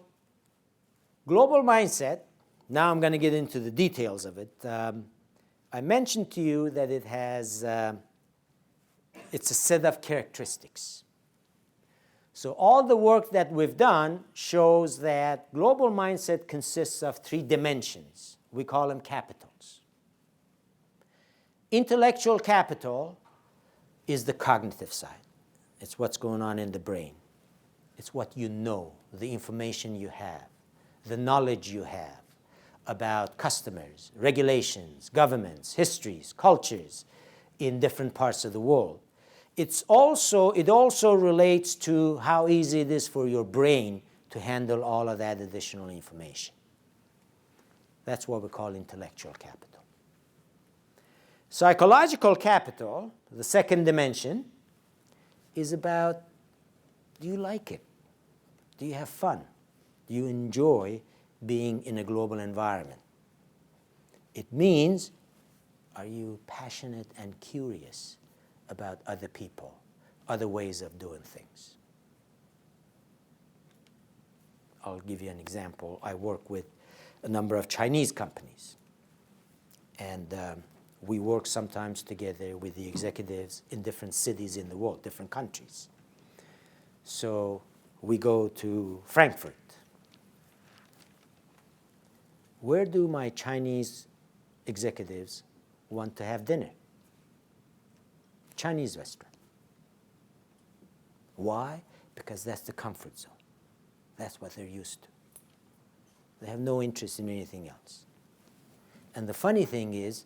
global mindset, now I'm going to get into the details of it. I mentioned to you that it has, it's a set of characteristics. So all the work that we've done shows that global mindset consists of 3 dimensions. We call them capitals. Intellectual capital is the cognitive side. It's what's going on in the brain. It's what you know, the information you have, the knowledge you have about customers, regulations, governments, histories, cultures in different parts of the world. It also relates to how easy it is for your brain to handle all of that additional information. That's what we call intellectual capital. Psychological capital, the second dimension, is about, do you like it? Do you have fun? Do you enjoy being in a global environment? It means, are you passionate and curious about other people, other ways of doing things? I'll give you an example. I work with a number of Chinese companies, and we work sometimes together with the executives in different cities in the world, different countries. So we go to Frankfurt. Where do my Chinese executives want to have dinner? Chinese restaurant. Why? Because that's the comfort zone. That's what they're used to. They have no interest in anything else. And the funny thing is,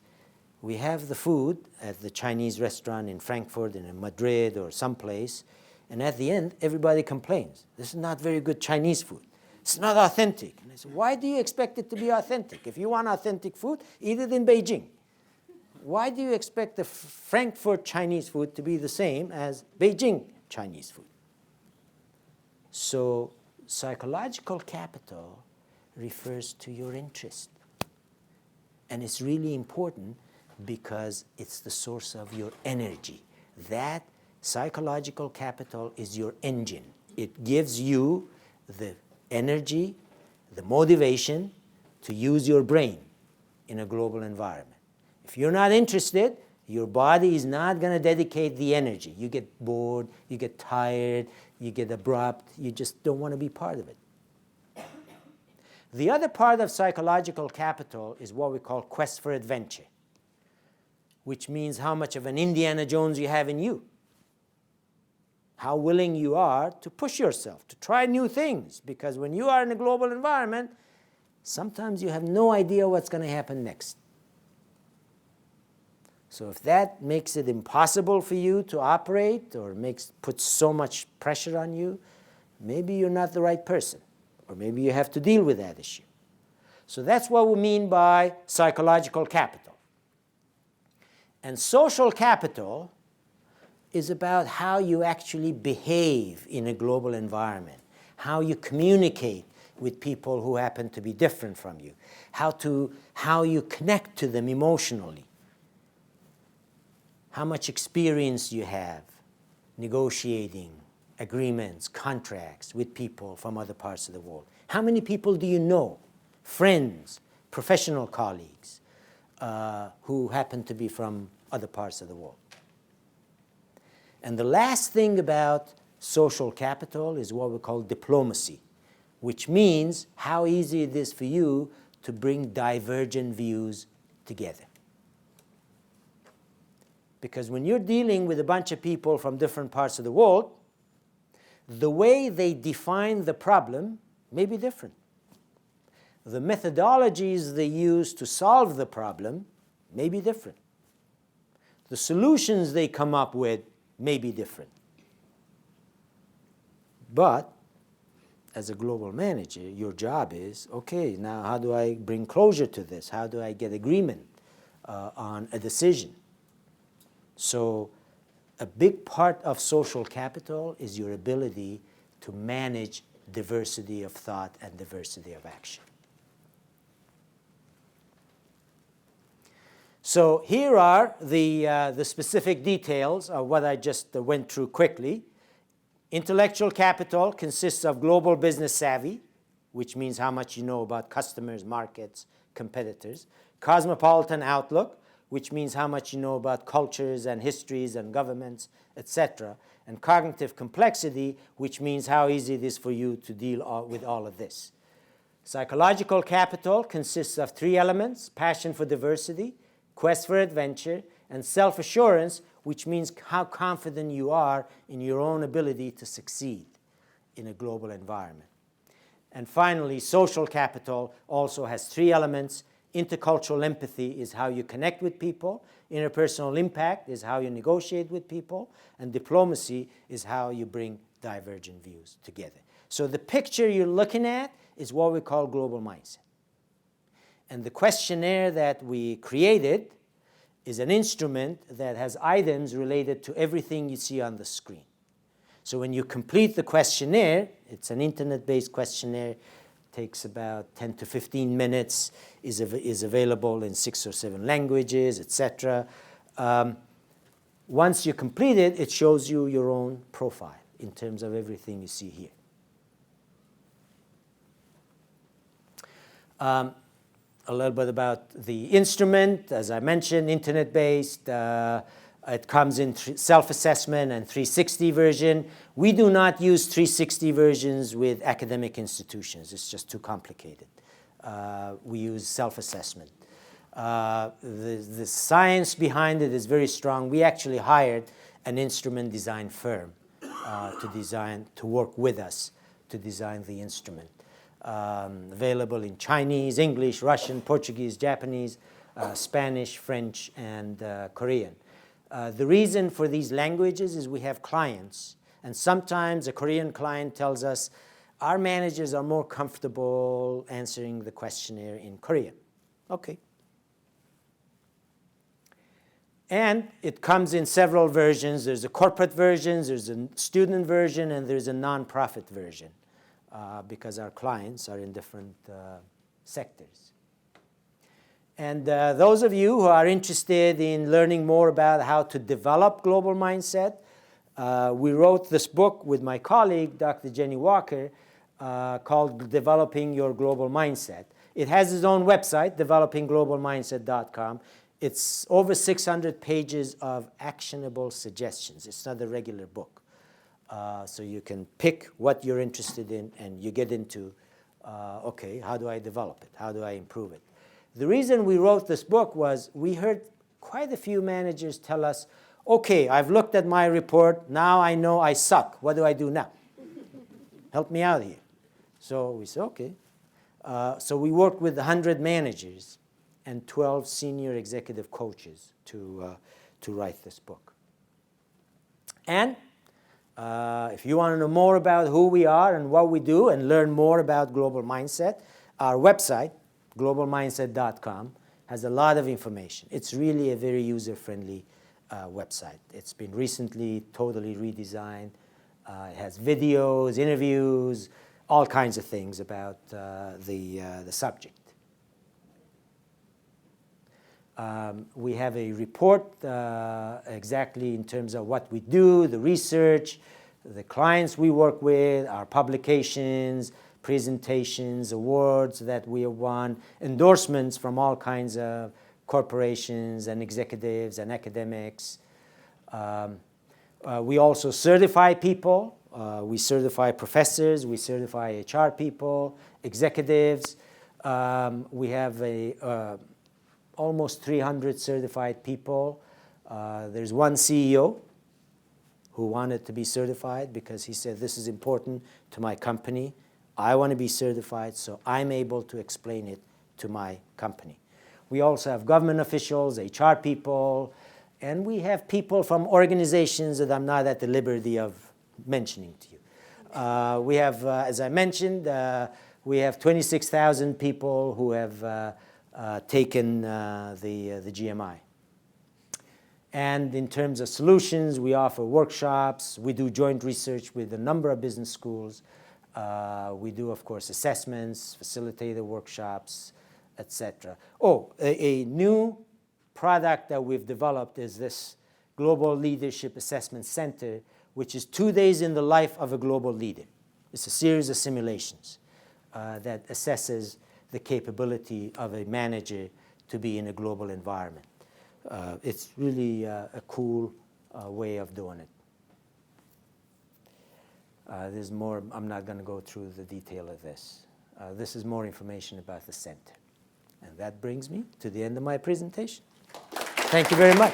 we have the food at the Chinese restaurant in Frankfurt and in Madrid or someplace, and at the end, everybody complains. This is not very good Chinese food. It's not authentic. And I said, why do you expect it to be authentic? If you want authentic food, eat it in Beijing. Why do you expect the Frankfurt Chinese food to be the same as Beijing Chinese food? So psychological capital refers to your interest. And it's really important because it's the source of your energy. That psychological capital is your engine. It gives you the energy, the motivation to use your brain in a global environment. If you're not interested, your body is not going to dedicate the energy. You get bored, you get tired, you get abrupt, you just don't want to be part of it. The other part of psychological capital is what we call quest for adventure, which means how much of an Indiana Jones you have in you. How willing you are to push yourself, to try new things, because when you are in a global environment, sometimes you have no idea what's going to happen next. So if that makes it impossible for you to operate or puts so much pressure on you, maybe you're not the right person, or maybe you have to deal with that issue. So that's what we mean by psychological capital. And social capital is about how you actually behave in a global environment, how you communicate with people who happen to be different from you, how you connect to them emotionally, how much experience you have negotiating agreements, contracts with people from other parts of the world. How many people do you know, friends, professional colleagues, who happen to be from other parts of the world? And the last thing about social capital is what we call diplomacy, which means how easy it is for you to bring divergent views together. Because when you're dealing with a bunch of people from different parts of the world, the way they define the problem may be different. The methodologies they use to solve the problem may be different. The solutions they come up with may be different. But as a global manager, your job is, okay, now how do I bring closure to this? How do I get agreement on a decision? So a big part of social capital is your ability to manage diversity of thought and diversity of action. So here are the specific details of what I just went through quickly. Intellectual capital consists of global business savvy, which means how much you know about customers, markets, competitors. Cosmopolitan outlook, which means how much you know about cultures and histories and governments, etc. And cognitive complexity, which means how easy it is for you to deal with all of this. Psychological capital consists of three elements: passion for diversity, quest for adventure, and self-assurance, which means how confident you are in your own ability to succeed in a global environment. And finally, social capital also has three elements. Intercultural empathy is how you connect with people. Interpersonal impact is how you negotiate with people. And diplomacy is how you bring divergent views together. So the picture you're looking at is what we call global mindset. And the questionnaire that we created is an instrument that has items related to everything you see on the screen. So when you complete the questionnaire, it's an internet-based questionnaire, takes about 10 to 15 minutes, is available in 6 or 7 languages, etc. Once you complete it, it shows you your own profile in terms of everything you see here. A little bit about the instrument. As I mentioned, internet-based. It comes in self-assessment and 360 version. We do not use 360 versions with academic institutions. It's just too complicated. We use self-assessment. The science behind it is very strong. We actually hired an instrument design firm to work with us to design the instrument. Available in Chinese, English, Russian, Portuguese, Japanese, Spanish, French, and Korean. The reason for these languages is we have clients, and sometimes a Korean client tells us, our managers are more comfortable answering the questionnaire in Korean. Okay. And it comes in several versions. There's a corporate version, there's a student version, and there's a nonprofit version, because our clients are in different sectors. And those of you who are interested in learning more about how to develop global mindset, we wrote this book with my colleague, Dr. Jenny Walker, called Developing Your Global Mindset. It has its own website, developingglobalmindset.com. It's over 600 pages of actionable suggestions. It's not a regular book. So you can pick what you're interested in, and you get into, okay, how do I develop it? How do I improve it? The reason we wrote this book was we heard quite a few managers tell us, okay, I've looked at my report, now I know I suck. What do I do now? Help me out here. So we said, okay. So we worked with 100 managers and 12 senior executive coaches to write this book. And if you want to know more about who we are and what we do and learn more about global mindset, our website, globalmindset.com, has a lot of information. It's really a very user-friendly website. It's been recently totally redesigned. It has videos, interviews, all kinds of things about the subject. We have a report exactly in terms of what we do, the research, the clients we work with, our publications, presentations, awards that we have won, endorsements from all kinds of corporations and executives and academics. We also certify people. We certify professors. We certify HR people, executives. We have almost 300 certified people. There's one CEO who wanted to be certified because he said, this is important to my company. I want to be certified so I'm able to explain it to my company. We also have government officials, HR people, and we have people from organizations that I'm not at the liberty of mentioning to you. We have, as I mentioned, we have 26,000 people who have taken the GMI. And in terms of solutions, we offer workshops. We do joint research with a number of business schools. We do, of course, assessments, facilitator workshops, etc. Oh, a new product that we've developed is this Global Leadership Assessment Center, which is 2 days in the life of a global leader. It's a series of simulations that assesses the capability of a manager to be in a global environment. It's really a cool way of doing it. There's more. I'm not going to go through the detail of this. This is more information about the center. And that brings me to the end of my presentation. Thank you very much.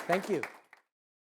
Thank you.